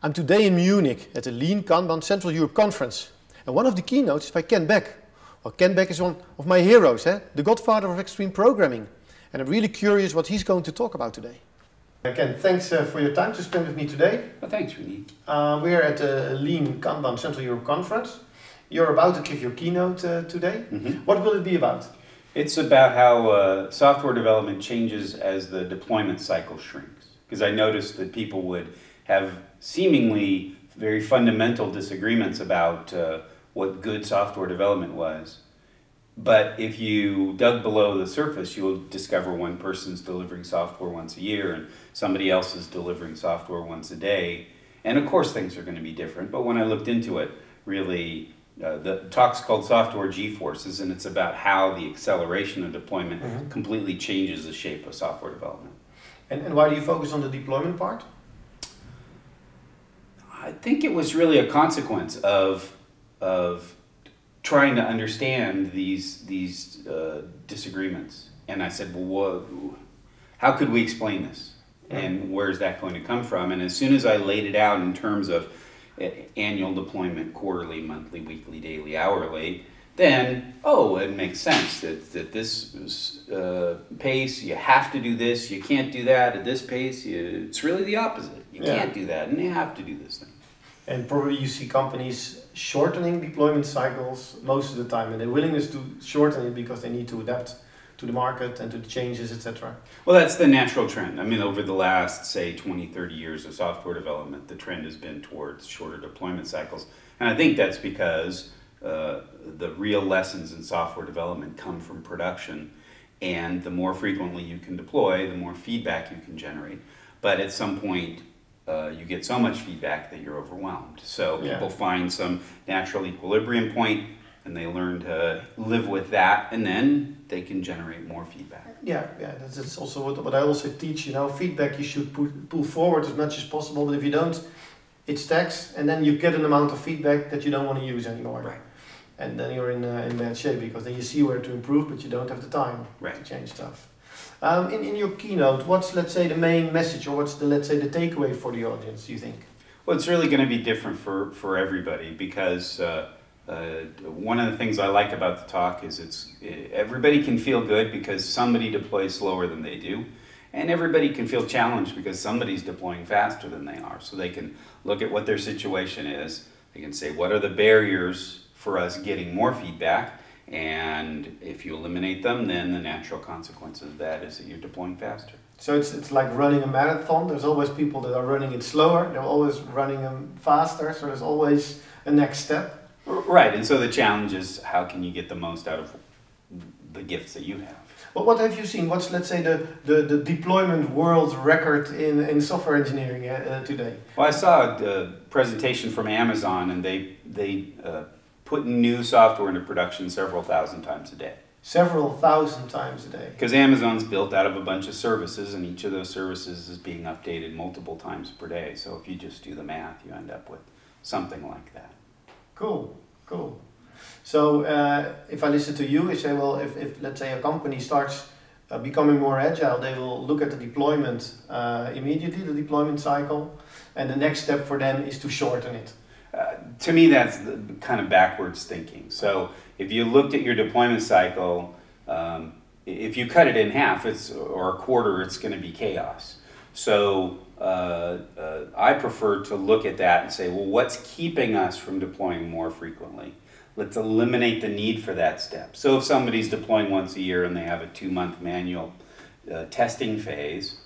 I'm today in Munich at the Lean Kanban Central Europe conference, and one of the keynotes is by Kent Beck. Well, Kent Beck is one of my heroes, the godfather of extreme programming, and I'm really curious what he's going to talk about today. Kent, thanks for your time to spend with me today. Well, thanks, Rini. We are at the Lean Kanban Central Europe conference. You're about to give your keynote today. What will it be about? It's about how software development changes as the deployment cycle shrinks. Because I noticed that people would have seemingly very fundamental disagreements about what good software development was. But if you dug below the surface, you'll discover one person's delivering software once a year and somebody else is delivering software once a day. And of course things are going to be different, but when I looked into it, really, the talk's called Software G-Forces, and it's about how the acceleration of deployment completely changes the shape of software development. And why do you focus on the deployment part? I think it was really a consequence of trying to understand these disagreements. And I said, well, how could we explain this? And where's that going to come from? And as soon as I laid it out in terms of annual deployment, quarterly, monthly, weekly, daily, hourly, then, it makes sense that this pace, you have to do this, you can't do that. At this pace, it's really the opposite. You can't do that, and you have to do this thing. And probably you see companies shortening deployment cycles most of the time, and their willingness to shorten it because they need to adapt to the market and to the changes, etc. Well, that's the natural trend. I mean, over the last, say, 20, 30 years of software development, the trend has been towards shorter deployment cycles. And I think that's because the real lessons in software development come from production, and the more frequently you can deploy, the more feedback you can generate. But at some point, you get so much feedback that you're overwhelmed. So people find some natural equilibrium point, and they learn to live with that, and then they can generate more feedback. Yeah, that's also what I also teach. Feedback you should pull forward as much as possible, but if you don't, it stacks, and then you get an amount of feedback that you don't want to use anymore. Right. And then you're in bad shape, because then you see where to improve, but you don't have the time to change stuff. In your keynote, what's, let's say, the main message, or what's the, let's say, the takeaway for the audience, do you think? Well, it's really going to be different for everybody, because one of the things I like about the talk is everybody can feel good because somebody deploys slower than they do, and everybody can feel challenged because somebody's deploying faster than they are. So they can look at what their situation is, they can say, what are the barriers for us getting more feedback? And if you eliminate them, then the natural consequence of that is that you're deploying faster. So it's like running a marathon. There's always people that are running it slower. They're always running them faster. So there's always a next step. Right. And so the challenge is, how can you get the most out of the gifts that you have? Well, what have you seen? What's, let's say, the deployment world record in software engineering today? Well, I saw a presentation from Amazon, and they put new software into production several thousand times a day. Several thousand times a day. Because Amazon's built out of a bunch of services, and each of those services is being updated multiple times per day. So if you just do the math, you end up with something like that. Cool. So if I listen to you, you say, well, if let's say a company starts becoming more agile, they will look at the deployment immediately, the deployment cycle, and the next step for them is to shorten it. To me, that's the kind of backwards thinking. So if you looked at your deployment cycle, if you cut it in half or a quarter, it's going to be chaos. So I prefer to look at that and say, well, what's keeping us from deploying more frequently? Let's eliminate the need for that step. So if somebody's deploying once a year and they have a 2-month manual testing phase,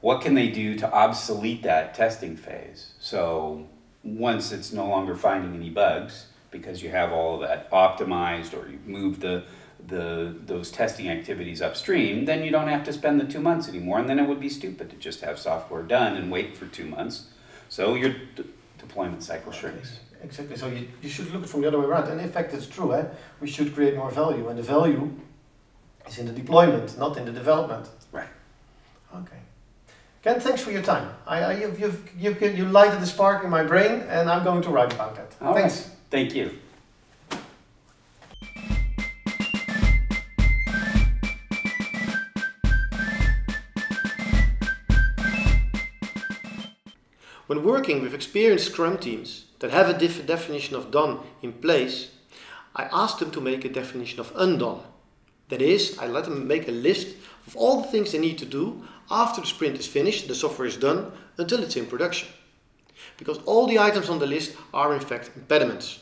what can they do to obsolete that testing phase? So once it's no longer finding any bugs, because you have all of that optimized, or you've moved those testing activities upstream, then you don't have to spend the 2 months anymore, and then it would be stupid to just have software done and wait for 2 months. So your deployment cycle shrinks. Exactly. So you should look from the other way around. And in fact, it's true. We should create more value, and the value is in the deployment, not in the development. Right. Okay. Ken, thanks for your time. You lighted the spark in my brain, and I'm going to write about that. Thanks. Right. Thank you. When working with experienced Scrum teams that have a definition of done in place, I ask them to make a definition of undone. That is, I let them make a list of all the things they need to do after the sprint is finished, the software is done, until it's in production. Because all the items on the list are in fact impediments.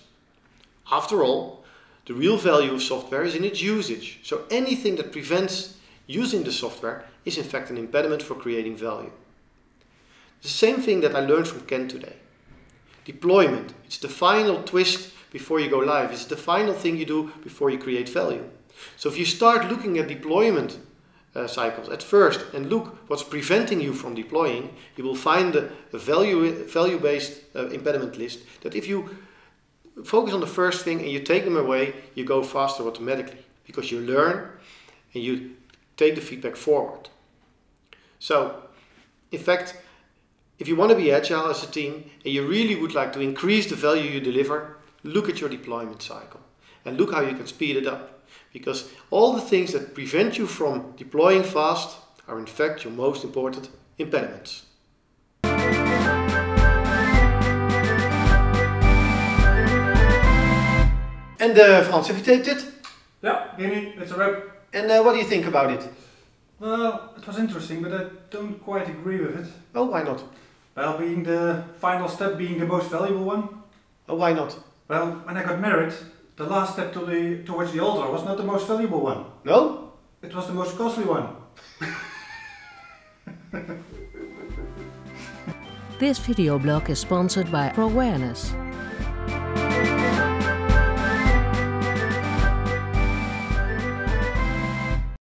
After all, the real value of software is in its usage, so anything that prevents using the software is in fact an impediment for creating value. The same thing that I learned from Kent today. Deployment, it's the final twist before you go live. It's the final thing you do before you create value. So if you start looking at deployment cycles at first and look what's preventing you from deploying, you will find a value-based impediment list that if you focus on the first thing and you take them away, you go faster automatically because you learn and you take the feedback forward. So, in fact, if you want to be agile as a team and you really would like to increase the value you deliver, look at your deployment cycle and look how you can speed it up. Because all the things that prevent you from deploying fast are in fact your most important impediments. And Frans, have you taped it? Yeah, Rini, it's a wrap. And what do you think about it? Well, it was interesting, but I don't quite agree with it. Oh, why not? Well, being the final step being the most valuable one. Oh, why not? Well, when I got married, the last step towards the altar was not the most valuable one. No? It was the most costly one. This videoblog is sponsored by Awareness.